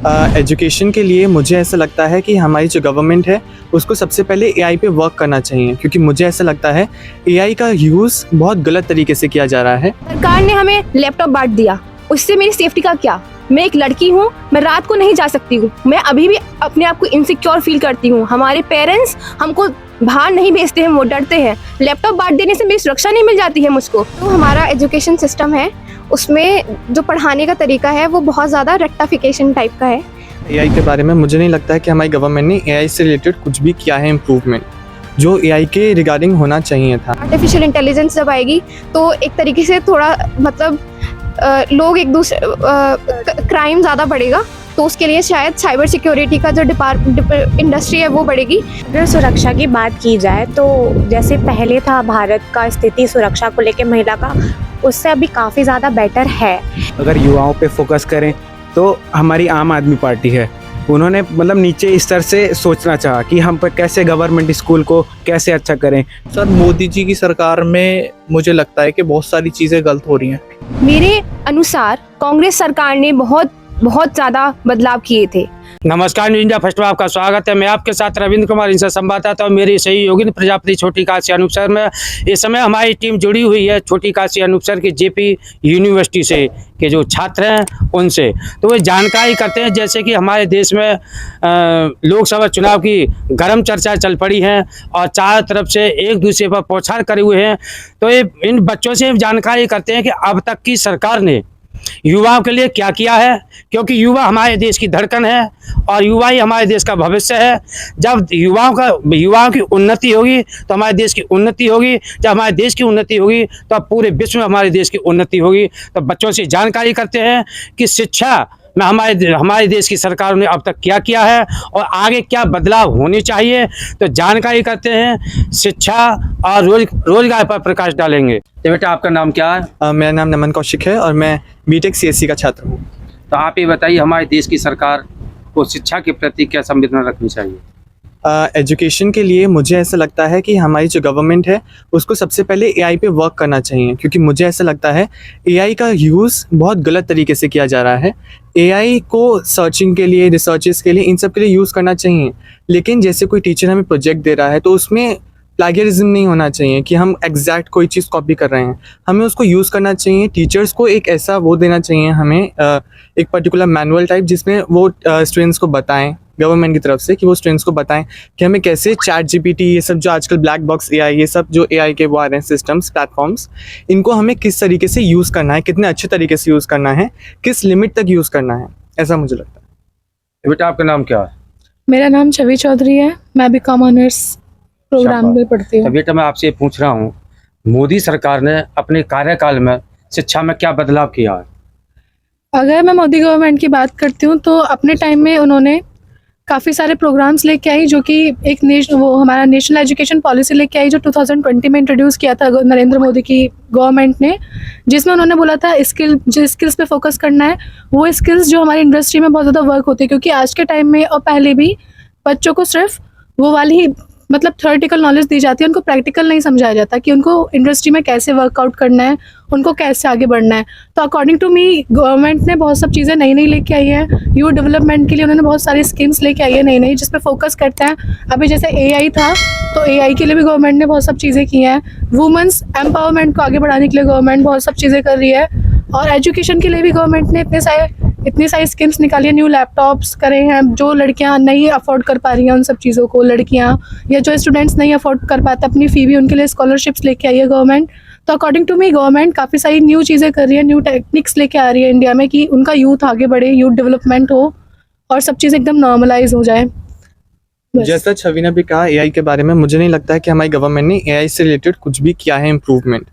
Education के लिए मुझे ऐसा लगता है कि हमारी जो गवर्नमेंट है उसको सबसे पहले एआई पे वर्क करना चाहिए, क्योंकि मुझे ऐसा लगता है एआई का यूज़ बहुत गलत तरीके से किया जा रहा है। सरकार ने हमें लैपटॉप बांट दिया, उससे मेरी सेफ्टी का क्या? मैं एक लड़की हूँ, मैं रात को नहीं जा सकती हूँ, मैं अभी भी अपने आप को इनसिक्योर फील करती हूँ। हमारे पेरेंट्स हमको बाहर नहीं भेजते हैं, वो डरते हैं। लैपटॉप बांट देने से मेरी सुरक्षा नहीं मिल जाती है मुझको। तो हमारा एजुकेशन सिस्टम है, उसमें जो पढ़ाने का तरीका है वो बहुत ज़्यादा रट्टाफिकेशन टाइप का है। एआई के बारे में मुझे नहीं लगता है कि हमारी गवर्नमेंट ने एआई से रिलेटेड कुछ भी किया है इम्प्रूवमेंट, जो एआई के रिगार्डिंग होना चाहिए था। आर्टिफिशियल इंटेलिजेंस जब आएगी तो एक तरीके से थोड़ा मतलब लोग एक दूसरे क्राइम ज़्यादा बढ़ेगा, तो उसके लिए शायद साइबर सिक्योरिटी का जो इंडस्ट्री है वो बढ़ेगी। अगर सुरक्षा की बात की जाए तो जैसे पहले था भारत का स्थिति सुरक्षा को लेकर महिला का, उससे अभी काफ़ी ज़्यादा बेटर है। अगर युवाओं पे फोकस करें तो हमारी आम आदमी पार्टी है, उन्होंने मतलब नीचे स्तर से सोचना चाहा कि हम पर कैसे गवर्नमेंट स्कूल को कैसे अच्छा करें। सर, मोदी जी की सरकार में मुझे लगता है कि बहुत सारी चीज़ें गलत हो रही हैं। मेरे अनुसार कांग्रेस सरकार ने बहुत ज़्यादा बदलाव किए थे। नमस्कार, न्यूज इंडिया फर्स्ट में आपका स्वागत है। मैं आपके साथ रविंद्र कुमार, इनसे संवाददाता और मेरी सहयोगी प्रजापति छोटी काशी अनूपसर में इस समय हमारी टीम जुड़ी हुई है छोटी काशी अनूपसर की जेपी यूनिवर्सिटी से के जो छात्र हैं उनसे। तो वे जानकारी करते हैं, जैसे कि हमारे देश में लोकसभा चुनाव की गर्म चर्चा चल पड़ी है और चारों तरफ से एक दूसरे पर बौछार करे हुए हैं। तो ये इन बच्चों से जानकारी करते हैं कि अब तक की सरकार ने युवाओं के लिए क्या किया है, क्योंकि युवा हमारे देश की धड़कन है और युवा ही हमारे देश का भविष्य है। जब युवाओं की उन्नति होगी तो हमारे देश की उन्नति होगी, जब हमारे देश की उन्नति होगी तो पूरे विश्व में हमारे देश की उन्नति होगी। तो बच्चों से जानकारी करते हैं कि शिक्षा में हमारे देश की सरकार ने अब तक क्या किया है और आगे क्या बदलाव होने चाहिए। तो जानकारी करते हैं, शिक्षा और रोजगार पर प्रकाश डालेंगे। तो बेटा, आपका नाम क्या है? मेरा नाम नमन कौशिक है और मैं बीटेक सीएससी का छात्र हूँ। तो आप ये बताइए, हमारे देश की सरकार को शिक्षा के प्रति क्या संवेदना रखनी चाहिए? एजुकेशन के लिए मुझे ऐसा लगता है कि हमारी जो गवर्नमेंट है उसको सबसे पहले एआई पे वर्क करना चाहिए, क्योंकि मुझे ऐसा लगता है एआई का यूज़ बहुत गलत तरीके से किया जा रहा है। एआई को सर्चिंग के लिए, रिसर्चेस के लिए, इन सब के लिए यूज़ करना चाहिए, लेकिन जैसे कोई टीचर हमें प्रोजेक्ट दे रहा है तो उसमें प्लैगियरिज्म नहीं होना चाहिए कि हम एग्जैक्ट कोई चीज़ कॉपी कर रहे हैं। हमें उसको यूज़ करना चाहिए। टीचर्स को एक ऐसा वो देना चाहिए हमें, एक पर्टिकुलर मैनुअल टाइप, जिसमें वो स्टूडेंट्स को बताएं गवर्नमेंट की तरफ से, कि वो स्टूडेंट्स को बताएं कि हमें कैसे चैट जीपीटी, ये सब जो आजकल ब्लैक बॉक्स एआई, ये सब जो एआई के वो आ रहे हैं सिस्टम्स, प्लेटफॉर्म्स, इनको हमें किस तरीके से यूज़ करना है, कितने अच्छे तरीके से यूज़ करना है, किस लिमिट तक यूज़ करना है, ऐसा मुझे लगता है। बेटा, आपका नाम क्या है? मेरा नाम छवि चौधरी है, मैं बीकॉम ऑनर्स प्रोग्राम में पढ़ती हूँ। तो बेटा, मैं आपसे पूछ रहा हूँ, मोदी सरकार ने अपने कार्यकाल में शिक्षा में क्या बदलाव किया है? अगर मैं मोदी गवर्नमेंट की बात करती हूँ तो अपने टाइम में उन्होंने काफ़ी सारे प्रोग्राम्स लेके आई, जो कि वो हमारा नेशनल एजुकेशन पॉलिसी लेके आई, जो 2020 में इंट्रोड्यूस किया था नरेंद्र मोदी की गवर्नमेंट ने, जिसमें उन्होंने बोला था जो स्किल्स पे फोकस करना है, वो स्किल्स जो हमारी इंडस्ट्री में बहुत ज़्यादा वर्क होती है। क्योंकि आज के टाइम में और पहले भी बच्चों को सिर्फ वो वाली ही मतलब थ्योरेटिकल नॉलेज दी जाती है, उनको प्रैक्टिकल नहीं समझाया जाता कि उनको इंडस्ट्री में कैसे वर्कआउट करना है, उनको कैसे आगे बढ़ना है। तो अकॉर्डिंग टू मी गवर्नमेंट ने बहुत सब चीज़ें नई लेके आई है। यूथ डेवलपमेंट के लिए उन्होंने बहुत सारी स्कीम्स लेके आई है नई, जिस पे फोकस करते हैं। अभी जैसे एआई था, तो एआई के लिए भी गवर्नमेंट ने बहुत सब चीज़ें की हैं। वुमेंस एम्पावरमेंट को आगे बढ़ाने के लिए गवर्नमेंट बहुत सब चीज़ें कर रही है। और एजुकेशन के लिए भी गवर्नमेंट ने इतनी सारी स्कीम्स निकाली है, न्यू लैपटॉप्स करे हैं, जो लड़कियां नहीं अफोर्ड कर पा रही हैं उन सब चीज़ों को, लड़कियां या जो स्टूडेंट्स नहीं अफोर्ड कर पाते अपनी फ़ी भी, उनके लिए स्कॉलरशिप्स लेके आई है गवर्नमेंट। तो अकॉर्डिंग टू मी गवर्नमेंट काफ़ी सारी न्यू चीज़ें कर रही है, न्यू टेक्निक्स लेके आ रही है इंडिया में, कि उनका यूथ आगे बढ़े, यूथ डेवलपमेंट हो और सब चीज़ एकदम नॉर्मलाइज हो जाए। जैसा छवि ने भी कहा एआई के बारे में, मुझे नहीं लगता है कि हमारी गवर्नमेंट ने एआई से रिलेटेड कुछ भी किया है इम्प्रूवमेंट,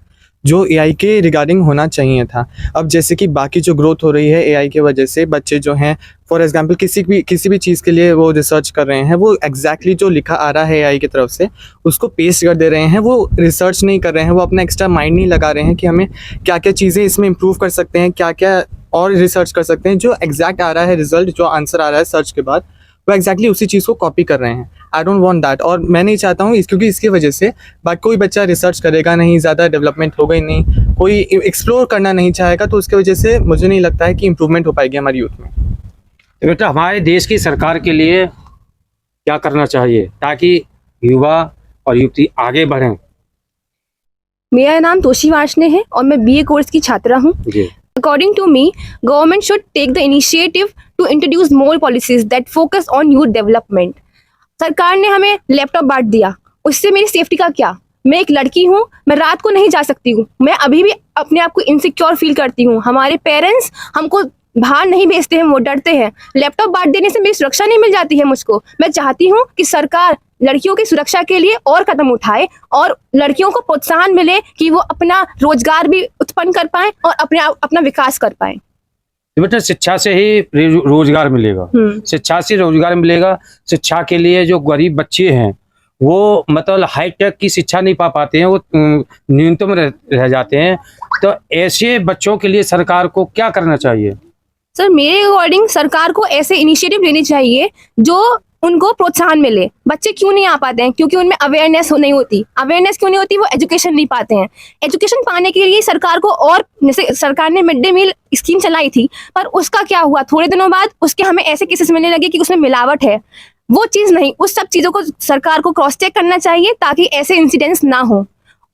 जो एआई के रिगार्डिंग होना चाहिए था। अब जैसे कि बाकी जो ग्रोथ हो रही है एआई की वजह से, बच्चे जो हैं फॉर एग्जांपल किसी भी चीज़ के लिए वो रिसर्च कर रहे हैं, वो एग्जैक्टली जो लिखा आ रहा है एआई की तरफ से उसको पेस्ट कर दे रहे हैं, वो रिसर्च नहीं कर रहे हैं, वो अपना एक्स्ट्रा माइंड नहीं लगा रहे हैं कि हमें क्या क्या चीज़ें इसमें इम्प्रूव कर सकते हैं, क्या क्या और रिसर्च कर सकते हैं। जो एग्जैक्ट आ रहा है रिजल्ट, जो आंसर आ रहा है सर्च के बाद, वो एग्जैक्टली उसी चीज़ को कॉपी कर रहे हैं। आई डोंट वांट दैट, और मैं नहीं चाहता हूँ क्योंकि इसकी वजह से बाकी कोई बच्चा रिसर्च करेगा नहीं, ज़्यादा डेवलपमेंट होगा ही नहीं, कोई एक्सप्लोर करना नहीं चाहेगा, तो उसकी वजह से मुझे नहीं लगता है कि इम्प्रूवमेंट हो पाएगी हमारी यूथ में। तो बेटा हमारे देश की सरकार के लिए क्या करना चाहिए ताकि युवा और युवती आगे बढ़ें? मेरा नाम तोशी वार्ष्णे है और मैं बीए कोर्स की छात्रा हूँ। जी According to me, government should take the initiative to introduce more policies that focus on youth development. सरकार ने हमें लैपटॉप बांट दिया, उससे मेरी सेफ्टी का क्या? मैं एक लड़की हूँ, मैं रात को नहीं जा सकती हूँ, मैं अभी भी अपने आप को इनसिक्योर फील करती हूँ। हमारे पेरेंट्स हमको बाहर नहीं भेजते हैं, वो डरते हैं। लैपटॉप बांट देने से मेरी सुरक्षा नहीं मिल जाती है मुझको। मैं चाहती हूँ कि सरकार लड़कियों की सुरक्षा के लिए और कदम उठाए और लड़कियों को प्रोत्साहन मिले कि वो अपना रोजगार भी उत्पन्न कर पाए और अपना विकास कर पाए। तो बेटा शिक्षा से ही रोजगार मिलेगा, शिक्षा से रोजगार मिलेगा। शिक्षा के लिए जो गरीब बच्चे हैं वो मतलब हाईटेक की शिक्षा नहीं पा पाते हैं, वो न्यूनतम रह जाते हैं। तो ऐसे बच्चों के लिए सरकार को क्या करना चाहिए? सर मेरे अकॉर्डिंग सरकार को ऐसे इनिशिएटिव लेने चाहिए जो उनको प्रोत्साहन मिले। बच्चे क्यों नहीं आ पाते हैं? क्योंकि उनमें अवेयरनेस नहीं होती। अवेयरनेस क्यों नहीं होती? वो एजुकेशन नहीं पाते हैं। एजुकेशन पाने के लिए सरकार को, और जैसे सरकार ने मिड डे मील स्कीम चलाई थी, पर उसका क्या हुआ? थोड़े दिनों बाद उसके हमें ऐसे केसेस मिलने लगे कि उसमें मिलावट है। वो चीज़ नहीं, उस सब चीज़ों को सरकार को क्रॉस चेक करना चाहिए ताकि ऐसे इंसिडेंट्स ना हो।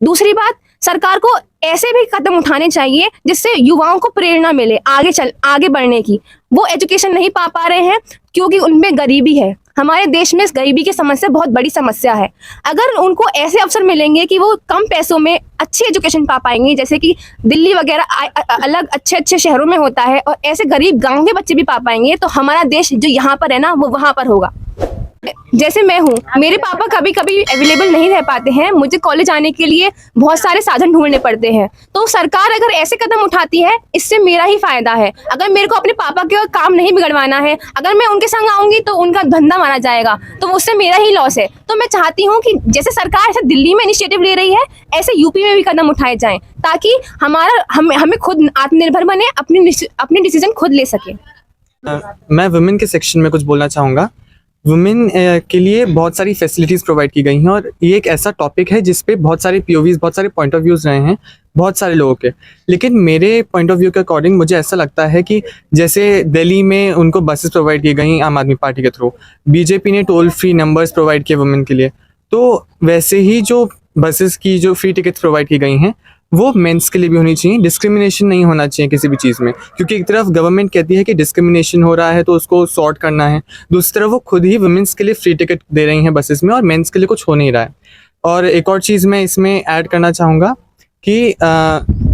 दूसरी बात, सरकार को ऐसे भी कदम उठाने चाहिए जिससे युवाओं को प्रेरणा मिले आगे बढ़ने की। वो एजुकेशन नहीं पा रहे हैं क्योंकि उनमें गरीबी है। हमारे देश में इस गरीबी की समस्या बहुत बड़ी समस्या है। अगर उनको ऐसे अवसर मिलेंगे कि वो कम पैसों में अच्छी एजुकेशन पा पाएंगे, जैसे कि दिल्ली वगैरह अलग अच्छे शहरों में होता है, और ऐसे गरीब गांव के बच्चे भी पा पाएंगे, तो हमारा देश जो यहाँ पर है ना वो वहाँ पर होगा। जैसे मैं हूँ, मेरे पापा कभी कभी अवेलेबल नहीं रह पाते हैं, मुझे कॉलेज आने के लिए बहुत सारे साधन ढूंढने पड़ते हैं। तो सरकार अगर ऐसे कदम उठाती है, इससे मेरा ही फायदा है। अगर मेरे को अपने पापा के काम नहीं बिगड़वाना है, अगर मैं उनके संग आऊंगी तो उनका धंधा माना जाएगा, तो उससे मेरा ही लॉस है। तो मैं चाहती हूँ कि जैसे सरकार ऐसे दिल्ली में इनिशिएटिव ले रही है, ऐसे यूपी में भी कदम उठाए जाएं ताकि हमें खुद आत्मनिर्भर बने, अपने डिसीजन खुद ले सके। मैं वुमेन के सेक्शन में कुछ बोलना चाहूँगा। वुमेन के लिए बहुत सारी फैसिलिटीज़ प्रोवाइड की गई हैं और ये एक ऐसा टॉपिक है जिस पे बहुत सारे POVs, बहुत सारे पॉइंट ऑफ व्यूज़ रहे हैं बहुत सारे लोगों के। लेकिन मेरे पॉइंट ऑफ व्यू के अकॉर्डिंग मुझे ऐसा लगता है कि जैसे दिल्ली में उनको बसेस प्रोवाइड की गई आम आदमी पार्टी के थ्रू, बीजेपी ने टोल फ्री नंबर्स प्रोवाइड किए वुमेन के लिए, तो वैसे ही जो बसेस की जो फ्री टिकट्स प्रोवाइड की गई हैं वो मेंस के लिए भी होनी चाहिए। डिस्क्रिमिनेशन नहीं होना चाहिए किसी भी चीज़ में, क्योंकि एक तरफ गवर्नमेंट कहती है कि डिस्क्रिमिनेशन हो रहा है तो उसको सॉर्ट करना है, दूसरी तरफ वो खुद ही वुमेन्स के लिए फ्री टिकट दे रही हैं बसेस में और मेंस के लिए कुछ हो नहीं रहा है। और एक और चीज़ मैं इसमें ऐड करना चाहूँगा कि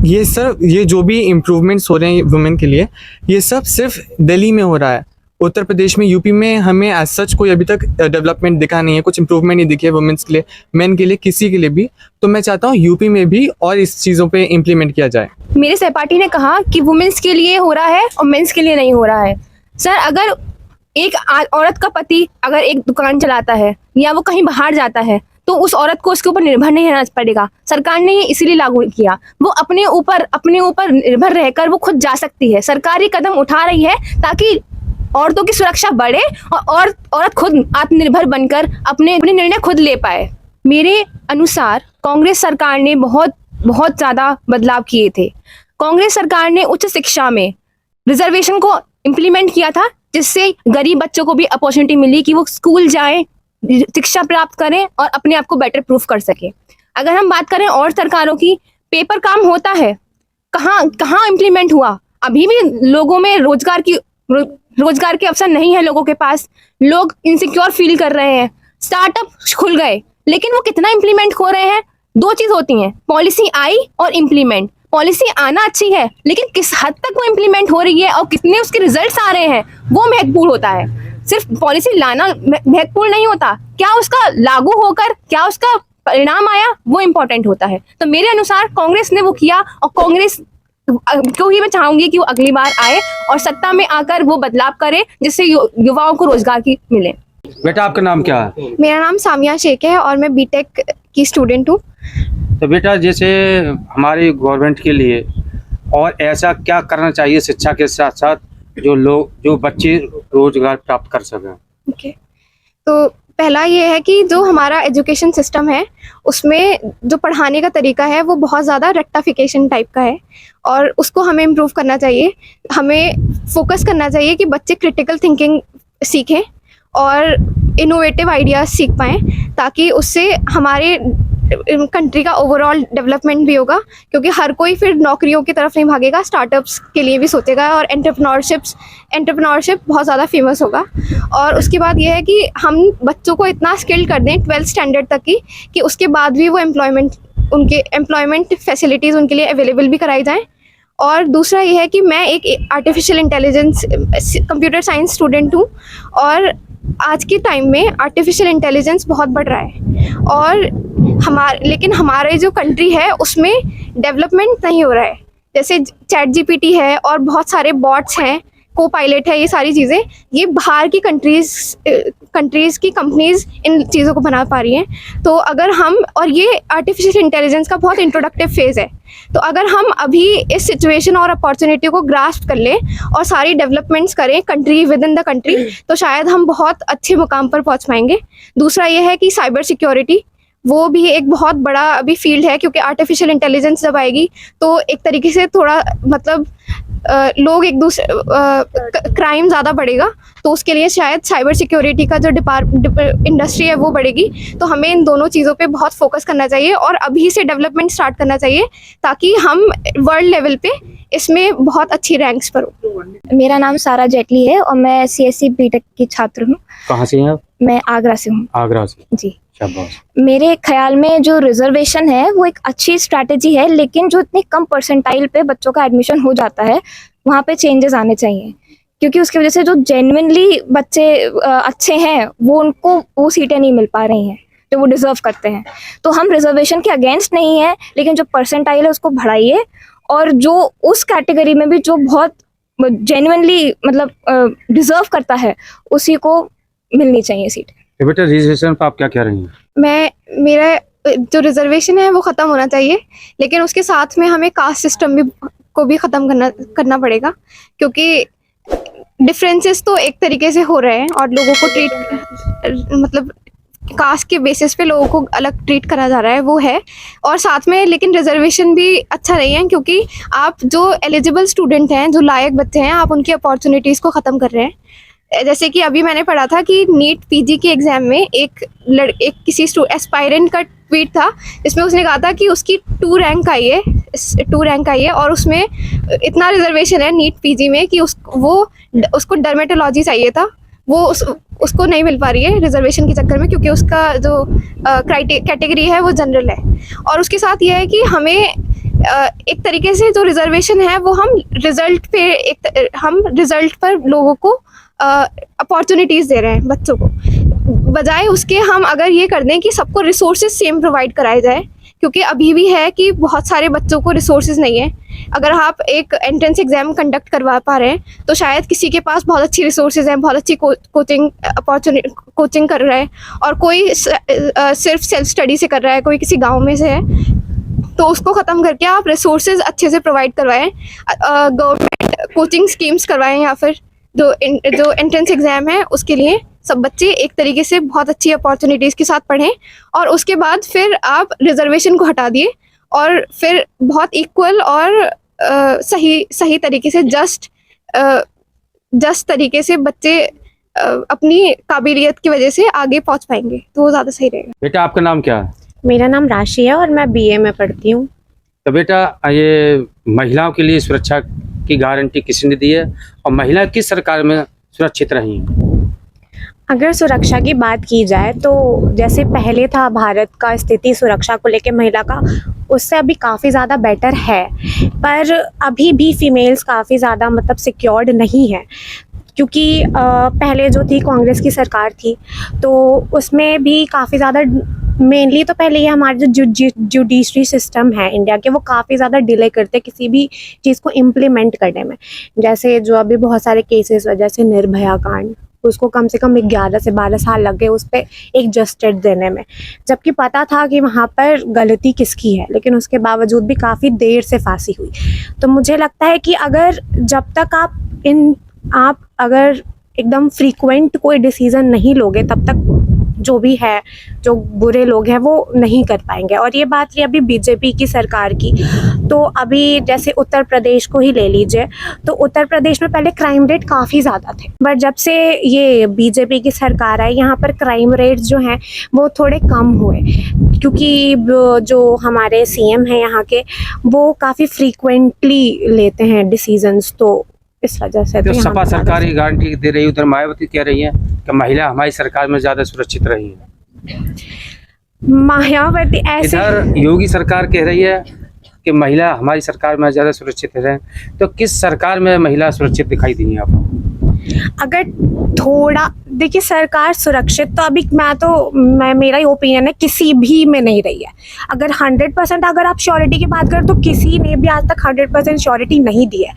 ये जो भी इम्प्रूवमेंट्स हो रहे हैं वुमेन के लिए, ये सब सिर्फ दिल्ली में हो रहा है। उत्तर प्रदेश में, यूपी में हमें एज सच कोई अभी तक डेवलपमेंट दिखा नहीं है, कुछ इंप्रूवमेंट नहीं दिखी है वुमेन्स के लिए, मेन के लिए, किसी के लिए भी। तो मैं चाहता हूँ यूपी में भी और इस चीज़ों पे इम्प्लीमेंट किया जाए। मेरे सहपाठी ने कहा कि वुमेन्स के लिए हो रहा है और मेंस के लिए नहीं हो रहा है। सर, अगर एक औरत का पति अगर एक दुकान चलाता है या वो कहीं बाहर जाता है तो उस औरत को उसके ऊपर निर्भर नहीं रहना पड़ेगा। सरकार ने ये इसीलिए लागू किया, वो अपने ऊपर निर्भर रहकर वो खुद जा सकती है। सरकार ये कदम उठा रही है ताकि औरतों की सुरक्षा बढ़े और औरत खुद आत्मनिर्भर बनकर अपने निर्णय खुद ले पाए। मेरे अनुसार कांग्रेस सरकार ने बहुत ज़्यादा बदलाव किए थे। कांग्रेस सरकार ने उच्च शिक्षा में रिजर्वेशन को इम्प्लीमेंट किया था, जिससे गरीब बच्चों को भी अपॉर्चुनिटी मिली कि वो स्कूल जाएं, शिक्षा प्राप्त करें और अपने आप को बेटर प्रूफ कर सके। अगर हम बात करें और सरकारों की, पेपर काम होता है, कहाँ इम्प्लीमेंट हुआ? अभी भी लोगों में रोजगार के अवसर नहीं है लोगों के पास, लोग इनसिक्योर फील कर रहे हैं। स्टार्टअप खुल गए, लेकिन वो कितना इम्प्लीमेंट हो रहे हैं? दो चीज होती हैं, पॉलिसी आई और इम्प्लीमेंट। पॉलिसी आना अच्छी है, लेकिन किस हद तक वो इम्प्लीमेंट हो रही है और कितने उसके रिजल्ट्स आ रहे हैं, वो महत्वपूर्ण होता है। सिर्फ पॉलिसी लाना महत्वपूर्ण नहीं होता, क्या उसका लागू होकर क्या उसका परिणाम आया वो इम्पोर्टेंट होता है। तो मेरे अनुसार कांग्रेस ने वो किया और कांग्रेस को ही मैं चाहूंगी कि वो अगली बार आए और सत्ता में आकर वो बदलाव करे जिससे युवाओं को रोजगार की मिले। बेटा आपका नाम क्या है? मेरा नाम सामिया शेख है और मैं बीटेक की स्टूडेंट हूँ। तो बेटा जैसे हमारी गवर्नमेंट के लिए और ऐसा क्या करना चाहिए शिक्षा के साथ साथ जो बच्चे रोजगार प्राप्त कर सकें? ओके, तो पहला ये है कि जो हमारा एजुकेशन सिस्टम है उसमें जो पढ़ाने का तरीका है वो बहुत ज़्यादा रेक्टाफिकेशन टाइप का है और उसको हमें इम्प्रूव करना चाहिए। हमें फोकस करना चाहिए कि बच्चे क्रिटिकल थिंकिंग सीखें और इनोवेटिव आइडियाज़ सीख पाएँ, ताकि उससे हमारे कंट्री का ओवरऑल डेवलपमेंट भी होगा, क्योंकि हर कोई फिर नौकरियों की तरफ नहीं भागेगा, स्टार्टअप्स के लिए भी सोचेगा और एंटरप्रेन्योरशिप बहुत ज़्यादा फेमस होगा। और उसके बाद ये है कि हम बच्चों को इतना स्किल्ड कर दें 12th स्टैंडर्ड तक की कि उसके बाद भी वो एम्प्लॉयमेंट फैसिलिटीज़ उनके लिए अवेलेबल भी कराई जाएँ। और दूसरा ये है कि मैं एक artificial intelligence computer science student हूँ और आज के टाइम में आर्टिफिशियल इंटेलिजेंस बहुत बढ़ रहा है और लेकिन हमारे जो कंट्री है उसमें डेवलपमेंट नहीं हो रहा है। जैसे चैट जीपीटी है और बहुत सारे बॉट्स हैं, को पायलट है, ये सारी चीज़ें ये बाहर की कंट्रीज़ की कंपनीज इन चीज़ों को बना पा रही हैं। तो अगर हम, और ये आर्टिफिशियल इंटेलिजेंस का बहुत इंट्रोडक्टिव फेज़ है, तो अगर हम अभी इस सिचुएशन और अपॉर्चुनिटी को ग्रास्प कर लें और सारी डेवलपमेंट्स करें country with in the country, तो शायद हम बहुत अच्छे मुकाम पर पहुंच पाएंगे। दूसरा ये है कि साइबर सिक्योरिटी, वो भी एक बहुत बड़ा अभी फील्ड है, क्योंकि आर्टिफिशियल इंटेलिजेंस जब आएगी तो एक तरीके से थोड़ा मतलब लोग एक दूसरे क्राइम ज़्यादा बढ़ेगा, तो उसके लिए शायद साइबर सिक्योरिटी का जो इंडस्ट्री है वो बढ़ेगी। तो हमें इन दोनों चीज़ों पे बहुत फोकस करना चाहिए और अभी से डेवलपमेंट स्टार्ट करना चाहिए, ताकि हम वर्ल्ड लेवल पे इसमें बहुत अच्छी रैंक्स पर हो। मेरा नाम सारा जेटली है और मैं CSE बीटेक की छात्र हूँ। कहाँ से हैं आप? मैं आगरा से हूँ। आगरा से। जी। शाबाश। मेरे ख्याल में जो रिजर्वेशन है वो एक अच्छी स्ट्रैटेजी है, लेकिन जो इतनी कम परसेंटाइल पे बच्चों का एडमिशन हो जाता है वहाँ पे चेंजेस आने चाहिए, क्योंकि उसकी वजह से जो जेन्युइनली बच्चे अच्छे हैं उनको वो सीटें नहीं मिल पा रही हैं जो वो डिजर्व करते हैं। तो हम रिजर्वेशन के अगेंस्ट नहीं है, लेकिन जो परसेंटाइल है उसको बढ़ाइए और जो उस कैटेगरी में भी जो बहुत जेन्युइनली मतलब डिजर्व करता है उसी को मिलनी चाहिए सीट। तो बेटा रिजर्वेशन पर आप क्या कह रही हैं? मेरा जो रिजर्वेशन है वो ख़त्म होना चाहिए, लेकिन उसके साथ में हमें कास्ट सिस्टम को भी ख़त्म करना पड़ेगा, क्योंकि डिफरेंसेस तो एक तरीके से हो रहे हैं और लोगों को मतलब कास्ट के बेसिस पे लोगों को अलग ट्रीट करा जा रहा है, वो है। और साथ में लेकिन रिजर्वेशन भी अच्छा नहीं है, क्योंकि आप जो एलिजिबल स्टूडेंट हैं, जो लायक बच्चे हैं, आप उनकी अपॉर्चुनिटीज़ को ख़त्म कर रहे हैं। जैसे कि अभी मैंने पढ़ा था कि नीट पीजी के एग्ज़ाम में एक किसी एस्पायरेंट का ट्वीट था जिसमें उसने कहा था कि उसकी 2 रैंक आई है और उसमें इतना रिजर्वेशन है नीट पीजी में कि उसको डर्मेटोलॉजी चाहिए था, वो उसको नहीं मिल पा रही है रिजर्वेशन के चक्कर में, क्योंकि उसका जो कैटेगरी है वो जनरल है। और उसके साथ ये है कि हमें एक तरीके से जो रिजर्वेशन है वो हम रिजल्ट पर लोगों को अपॉर्चुनिटीज़ दे रहे हैं बच्चों को, बजाय उसके हम अगर ये कर दें कि सबको रिसोर्सेज सेम प्रोवाइड कराए जाए, क्योंकि अभी भी है कि बहुत सारे बच्चों को रिसोर्सेज नहीं है। अगर आप एक एंट्रेंस एग्ज़ाम कंडक्ट करवा पा रहे हैं तो शायद किसी के पास बहुत अच्छी रिसोर्सेज हैं, बहुत अच्छी कोचिंग कर रहा है और कोई सिर्फ सेल्फ स्टडी से कर रहा है, कोई किसी गाँव में से है, तो उसको ख़त्म करके आप रिसोर्सेज अच्छे से प्रोवाइड करवाएं, गवर्नमेंट कोचिंग स्कीम्स करवाएं, या फिर जो एंट्रेंस एग्ज़ाम है उसके लिए सब बच्चे एक तरीके से बहुत अच्छी अपॉर्चुनिटीज़ के साथ पढ़ें। और उसके बाद फिर आप रिजर्वेशन को हटा दिए और फिर बहुत इक्वल और सही तरीके से जस्ट तरीके से बच्चे अपनी काबिलियत की वजह से आगे पहुंच पाएंगे, तो वो ज़्यादा सही रहेगा। बेटा आपका नाम क्या है? मेरा नाम राशि है और मैं BA में पढ़ती हूँ। तो बेटा ये महिलाओं के लिए सुरक्षा की गारंटी किसने दी है और महिला किस सरकार में सुरक्षित रही हैं? अगर सुरक्षा की बात की जाए तो जैसे पहले था भारत का स्थिति सुरक्षा को लेके महिला का, उससे अभी काफ़ी ज़्यादा बेटर है, पर अभी भी फीमेल्स काफ़ी ज़्यादा मतलब सिक्योर्ड नहीं है, क्योंकि पहले जो थी कांग्रेस की सरकार थी तो उसमें भी काफ़ी ज़्यादा मेनली तो पहले ये हमारे जो जुडिशरी सिस्टम है इंडिया के, वो काफ़ी ज़्यादा डिले करते किसी भी चीज़ को इम्प्लीमेंट करने में। जैसे जो अभी बहुत सारे केसेस वजह से निर्भया कांड, उसको कम से कम 11 से 12 साल लग गए उस पर एक जस्टिस देने में, जबकि पता था कि वहाँ पर गलती किसकी है, लेकिन उसके बावजूद भी काफ़ी देर से फांसी हुई। तो मुझे लगता है कि अगर जब तक आप अगर एकदम फ्रीक्वेंट कोई डिसीज़न नहीं लोगे तब तक जो भी है, जो बुरे लोग हैं वो नहीं कर पाएंगे। और ये बात रही अभी बीजेपी की सरकार की, तो अभी जैसे उत्तर प्रदेश को ही ले लीजिए, तो उत्तर प्रदेश में पहले क्राइम रेट काफ़ी ज़्यादा थे, बट जब से ये बीजेपी की सरकार आई यहाँ पर क्राइम रेट्स जो हैं वो थोड़े कम हुए, क्योंकि जो हमारे सीएम हैं यहाँ के वो काफ़ी फ्रीक्वेंटली लेते हैं डिसीजंस, तो इस वजह से तो यहाँ सपा पे ज़्यादा- सरकार ही गारंटी दे रही है, उधर मायावती कह रही है कि महिला हमारी सरकार में ज्यादा सुरक्षित रही है। मायावती ऐसे इधर योगी सरकार कह रही है कि महिला हमारी सरकार में ज्यादा सुरक्षित है। तो किस सरकार में महिला सुरक्षित दिखाई दी है आपको? अगर थोड़ा देखिए, सरकार सुरक्षित तो अभी मेरा ही ओपिनियन है, किसी भी में नहीं रही है। अगर 100% अगर आप श्योरिटी की बात करें तो किसी ने भी आज तक 100% श्योरिटी नहीं दी है।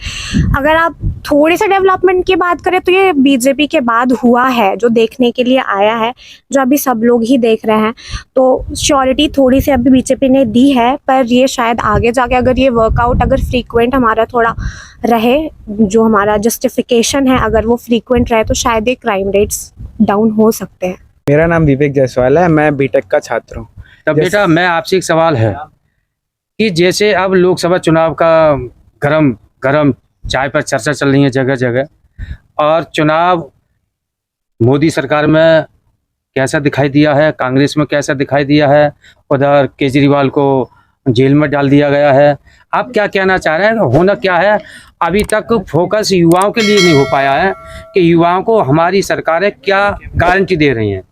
अगर आप थोड़े से डेवलपमेंट की बात करें तो ये बीजेपी के बाद हुआ है, जो देखने के लिए आया है, जो अभी सब लोग ही देख रहे हैं। तो श्योरिटी थोड़ी सी अभी बीजेपी ने दी है, पर ये शायद आगे जाके अगर ये वर्कआउट अगर फ्रीक्वेंट हमारा थोड़ा रहे, जो हमारा जस्टिफिकेशन है अगर वो फ्रीक्वेंट रहे, तो शायद ये क्राइम रेट्स डाउन हो सकते हैं। मेरा नाम विवेक जायसवाल है, मैं बीटेक का छात्र हूँ। तब बेटा मैं आपसे एक सवाल है कि जैसे अब लोकसभा चुनाव का गरम गरम चाय पर चर्चा चल रही है जगह जगह, और चुनाव मोदी सरकार में कैसा दिखाई दिया है, कांग्रेस में कैसा दिखाई दिया है, उधर केजरीवाल को जेल में डाल दिया गया है। आप क्या कहना चाह रहे हैं, होना क्या है? अभी तक फोकस युवाओं के लिए नहीं हो पाया है कि युवाओं को हमारी सरकारें क्या गारंटी दे रही हैं।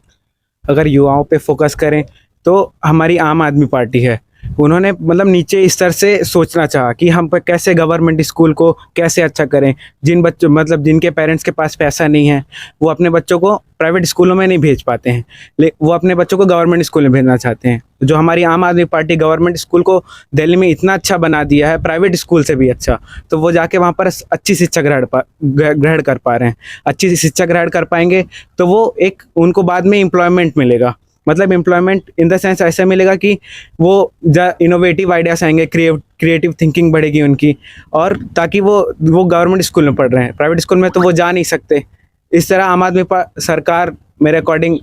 अगर युवाओं पे फोकस करें तो हमारी आम आदमी पार्टी है, उन्होंने मतलब नीचे स्तर से सोचना चाहा कि हम पर कैसे गवर्नमेंट स्कूल को कैसे अच्छा करें। जिन बच्चों मतलब जिनके पेरेंट्स के पास पैसा नहीं है वो अपने बच्चों को प्राइवेट स्कूलों में नहीं भेज पाते हैं, वो अपने बच्चों को गवर्नमेंट स्कूल में भेजना चाहते हैं। जो हमारी आम आदमी पार्टी गवर्नमेंट स्कूल को दिल्ली में इतना अच्छा बना दिया है, प्राइवेट स्कूल से भी अच्छा, तो वो जाके वहाँ पर अच्छी शिक्षा ग्रहण कर पा रहे हैं। अच्छी शिक्षा ग्रहण कर पाएंगे तो वो एक उनको बाद में एम्प्लॉयमेंट मिलेगा। मतलब एम्प्लॉयमेंट इन द सेंस ऐसा मिलेगा कि वो इनोवेटिव आइडियाज़ आएंगे, क्रिएटिव थिंकिंग बढ़ेगी उनकी, और ताकि वो गवर्नमेंट स्कूल में पढ़ रहे हैं, प्राइवेट स्कूल में तो वो जा नहीं सकते। इस तरह आम आदमी सरकार मेरे अकॉर्डिंग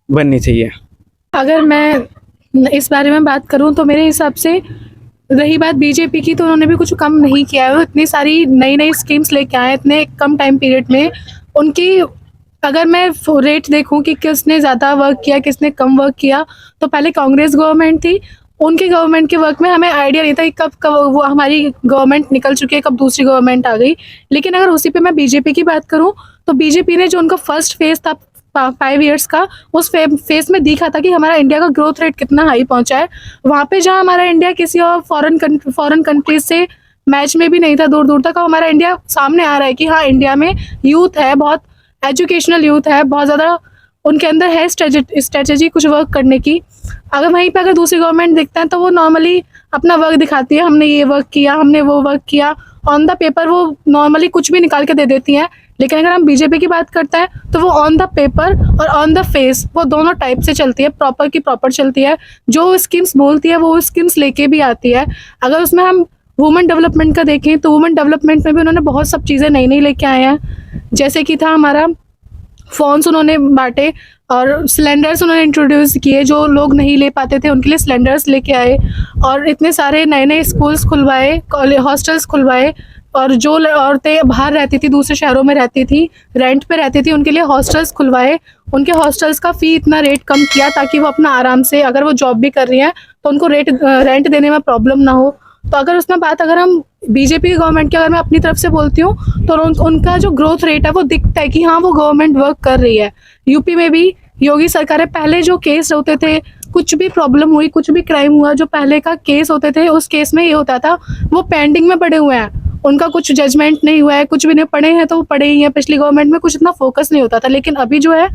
बननी चाहिए। अगर मैं इस बारे में बात करूं तो मेरे हिसाब से रही बात बीजेपी की, तो उन्होंने भी कुछ कम नहीं किया है। वो इतनी सारी नई नई स्कीम्स लेके आए इतने कम टाइम पीरियड में। उनकी अगर मैं रेट देखूं कि किसने ज़्यादा वर्क किया किसने कम वर्क किया, तो पहले कांग्रेस गवर्नमेंट थी, उनके गवर्नमेंट के वर्क में हमें आइडिया नहीं था कि कब वो हमारी गवर्नमेंट निकल चुकी है, कब दूसरी गवर्नमेंट आ गई। लेकिन अगर उसी पे मैं बीजेपी की बात करूं तो बीजेपी ने जो उनका फर्स्ट फेज था 5 इयर्स का, उस फेज में दिखा था कि हमारा इंडिया का ग्रोथ रेट कितना हाई पहुंचा है। वहाँ पे जहाँ हमारा इंडिया किसी और फॉरेन कंट्रीज से मैच में भी नहीं था दूर दूर तक, हमारा इंडिया सामने आ रहा है कि हाँ इंडिया में यूथ है, बहुत एजुकेशनल यूथ है, बहुत ज़्यादा उनके अंदर है स्ट्रेटेजी कुछ वर्क करने की। अगर वहीं पे अगर दूसरी गवर्नमेंट देखते हैं तो वो नॉर्मली अपना वर्क दिखाती है, हमने ये वर्क किया, हमने वो वर्क किया, ऑन द पेपर वो नॉर्मली कुछ भी निकाल के दे देती हैं। लेकिन अगर हम बीजेपी की बात करते हैं तो वो ऑन द पेपर और ऑन द फेस वो दोनों टाइप से चलती है, प्रॉपर की प्रॉपर चलती है। जो स्कीम्स बोलती है वो स्कीम्स लेके भी आती है। अगर उसमें हम वुमेन डेवलपमेंट का देखें तो वुमेन डेवलपमेंट में भी उन्होंने बहुत सब चीज़ें नई नई लेके आए हैं। जैसे कि था हमारा फ़ोन्स उन्होंने बांटे और सिलेंडर्स उन्होंने इंट्रोड्यूस किए, जो लोग नहीं ले पाते थे उनके लिए सिलेंडर्स लेके आए, और इतने सारे नए नए स्कूल्स खुलवाए, हॉस्टल्स खुलवाए, और जो औरतें बाहर रहती थी, दूसरे शहरों में रहती थी, रेंट पे रहती थी, उनके लिए हॉस्टल्स खुलवाए। उनके हॉस्टल्स का फ़ी इतना रेट कम किया ताकि वो अपना आराम से, अगर वो जॉब भी कर रही हैं तो उनको रेंट देने में प्रॉब्लम ना हो। तो अगर उसमें बात अगर हम बीजेपी गवर्नमेंट की अगर मैं अपनी तरफ से बोलती हूँ तो उनका जो ग्रोथ रेट है वो दिखता है कि हाँ वो गवर्नमेंट वर्क कर रही है। यूपी में भी योगी सरकार है, पहले जो केस होते थे, कुछ भी प्रॉब्लम हुई, कुछ भी क्राइम हुआ, जो पहले का केस होते थे उस केस में ये होता था वो पेंडिंग में पड़े हुए हैं, उनका कुछ जजमेंट नहीं हुआ है, कुछ भी नहीं पड़े हैं तो वो पड़े ही हैं। पिछली गवर्नमेंट में कुछ इतना फोकस नहीं होता था, लेकिन अभी जो है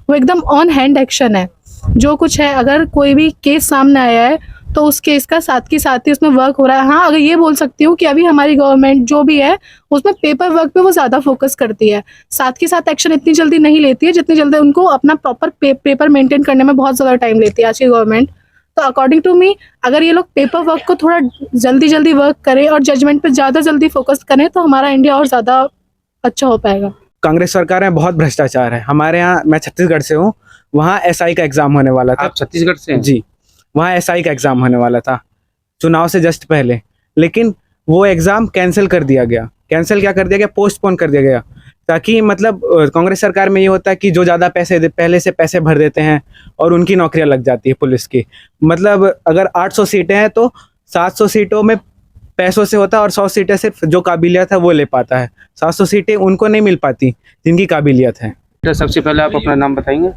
वो एकदम ऑन हैंड एक्शन है। जो कुछ है, अगर कोई भी केस सामने आया है तो उस केस का साथ के साथ ही उसमें वर्क हो रहा है। हाँ, अगर ये बोल सकती हूँ कि अभी हमारी गवर्नमेंट जो भी है उसमें पेपर वर्क पे वो ज़्यादा फोकस करती है, साथ के साथ एक्शन इतनी जल्दी नहीं लेती है जितनी जल्दी उनको अपना प्रॉपर पेपर मेंटेन करने में बहुत ज़्यादा टाइम लेती है आज की गवर्नमेंट। तो अकॉर्डिंग टू मी अगर ये लोग पेपर वर्क को थोड़ा जल्दी वर्क करें और जजमेंट पे ज़्यादा जल्दी फोकस करें तो हमारा इंडिया और ज़्यादा अच्छा हो पाएगा। कांग्रेस सरकार में बहुत भ्रष्टाचार है। हमारे यहाँ, मैं छत्तीसगढ़ से हूँ, वहाँ एसआई का एग्ज़ाम होने वाला था। आप छत्तीसगढ़ से हैं? जी, वहाँ एसआई का एग्ज़ाम होने वाला था चुनाव से जस्ट पहले, लेकिन वो एग्ज़ाम कैंसिल कर दिया गया। कैंसिल क्या कर दिया गया, पोस्टपोन कर दिया गया, ताकि मतलब कांग्रेस सरकार में ये होता है कि जो ज़्यादा पहले से पैसे भर देते हैं और उनकी नौकरियां लग जाती है पुलिस की। मतलब अगर 800 सीटें हैं तो 700 सीटों में पैसों से होता है और 100 सीटें सिर्फ जो काबिलियत है वो ले पाता है। 700 सीटें उनको नहीं मिल पाती जिनकी काबिलियत है। तो सबसे पहले आप अपना नाम बताएंगे?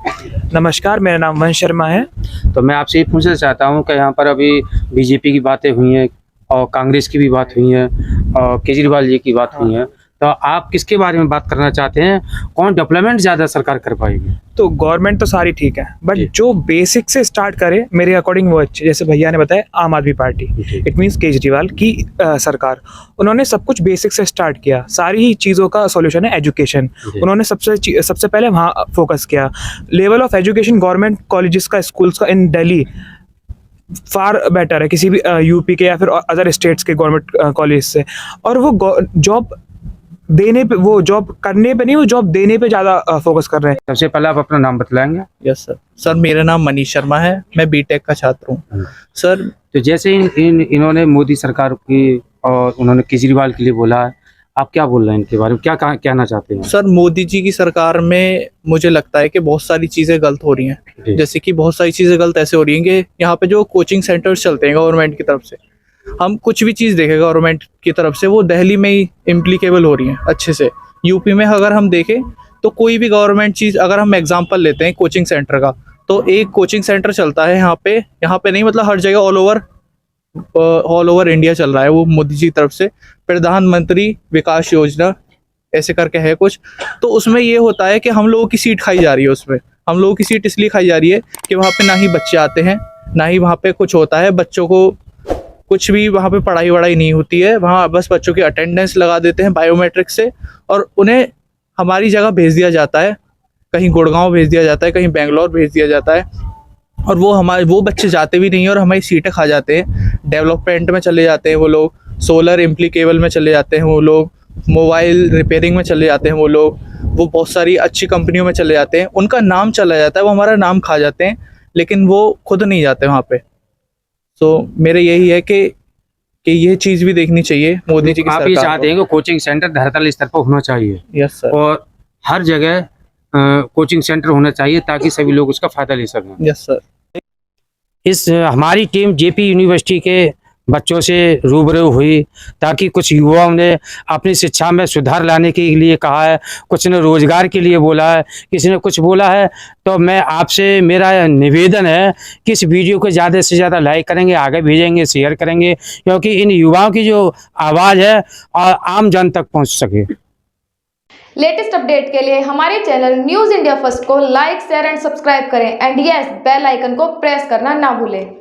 नमस्कार, मेरा नाम वंश शर्मा है। तो मैं आपसे ये पूछना चाहता हूँ कि यहाँ पर अभी बीजेपी की बातें हुई हैं और कांग्रेस की भी बात हुई है और केजरीवाल जी की बात हुई है, तो आप किसके बारे में बात करना चाहते हैं? कौन डेवलपमेंट ज़्यादा सरकार कर पाएगी? तो गवर्नमेंट तो सारी ठीक है, बट जी। जो बेसिक से स्टार्ट करे मेरे अकॉर्डिंग वो अच्छी, जैसे भैया ने बताया आम आदमी पार्टी, जी। इट मीन्स केजरीवाल की सरकार, उन्होंने सब कुछ बेसिक से स्टार्ट किया। सारी ही चीज़ों का सॉल्यूशन है एजुकेशन। जी। उन्होंने सबसे पहले वहाँ फोकस किया। Level of education government colleges का, स्कूल्स का इन दिल्ली फार बेटर है किसी भी यूपी के या फिर अदर स्टेट्स के गवर्नमेंट कॉलेज से। और वो जॉब देने पे, वो जॉब करने पे नहीं, वो जॉब देने पे ज़्यादा फोकस कर रहे हैं। सबसे पहले आप अपना नाम बतलाएंगे? Yes sir. सर मेरा नाम मनीष शर्मा है, मैं बीटेक का छात्र हूँ। सर तो जैसे इन्होंने मोदी सरकार की और उन्होंने केजरीवाल के लिए बोला है, आप क्या बोल रहे हैं इनके बारे में, क्या कहना चाहते हैं? सर मोदी जी की सरकार में मुझे लगता है कि बहुत सारी चीज़ें गलत हो रही हैं। जी। जैसे कि बहुत सारी चीज़ें गलत ऐसे हो रही हैं कि यहाँ पे जो कोचिंग सेंटर्स चलते हैं गवर्नमेंट की तरफ से, हम कुछ भी चीज़ देखें गवर्नमेंट की तरफ से वो दिल्ली में ही इम्प्लीकेबल हो रही हैं अच्छे से। यूपी में अगर हम देखें तो कोई भी गवर्नमेंट चीज़, अगर हम एग्जांपल लेते हैं कोचिंग सेंटर का, तो एक कोचिंग सेंटर चलता है यहाँ पे नहीं, मतलब हर जगह ऑल ओवर इंडिया चल रहा है वो मोदी जी की तरफ से। प्रधानमंत्री विकास योजना ऐसे करके है कुछ, तो उसमें ये होता है कि हम लोगों की सीट खाई जा रही है। उसमें हम लोगों की सीट इसलिए खाई जा रही है कि वहाँ पे ना ही बच्चे आते हैं, ना ही वहाँ पे कुछ होता है, बच्चों को कुछ भी वहाँ पे पढ़ाई वढ़ाई नहीं होती है। वहाँ बस बच्चों की अटेंडेंस लगा देते हैं बायोमेट्रिक से और उन्हें हमारी जगह भेज दिया जाता है, कहीं गुड़गांव भेज दिया जाता है, कहीं बेंगलोर भेज दिया जाता है, और वो बच्चे जाते भी नहीं है और हमारी सीटें खा जाते हैं। डेवलपमेंट में चले जाते हैं वो लोग, सोलर इम्प्लीकेबल में चले जाते हैं वो लोग, मोबाइल रिपेयरिंग में चले जाते हैं वो लोग, वो बहुत सारी अच्छी कंपनियों में चले जाते हैं, उनका नाम चला जाता है, वो हमारा नाम खा जाते हैं, लेकिन वो खुद नहीं जाते वहाँ पे। तो मेरे यही है कि ये चीज़ भी देखनी चाहिए मोदी जी की आप ये सरकार चाहते हैं कि कोचिंग सेंटर धरातल स्तर पर होना चाहिए? Yes sir. और हर जगह कोचिंग सेंटर होना चाहिए ताकि सभी लोग उसका फायदा ले सकें। Yes sir. इस हमारी टीम जेपी यूनिवर्सिटी के बच्चों से रूबरू हुई ताकि कुछ युवाओं ने अपनी शिक्षा में सुधार लाने के लिए कहा है, कुछ ने रोजगार के लिए बोला है, किसी ने कुछ बोला है। तो मैं आपसे, मेरा निवेदन है कि इस वीडियो को ज़्यादा से ज़्यादा लाइक करेंगे, आगे भेजेंगे, शेयर करेंगे, क्योंकि इन युवाओं की जो आवाज़ है और आम जन तक पहुँच सके। लेटेस्ट अपडेट के लिए हमारे चैनल न्यूज़ इंडिया फर्स्ट को लाइक, शेयर एंड सब्सक्राइब करें एंड यस बेल आइकन को प्रेस करना ना भूलें।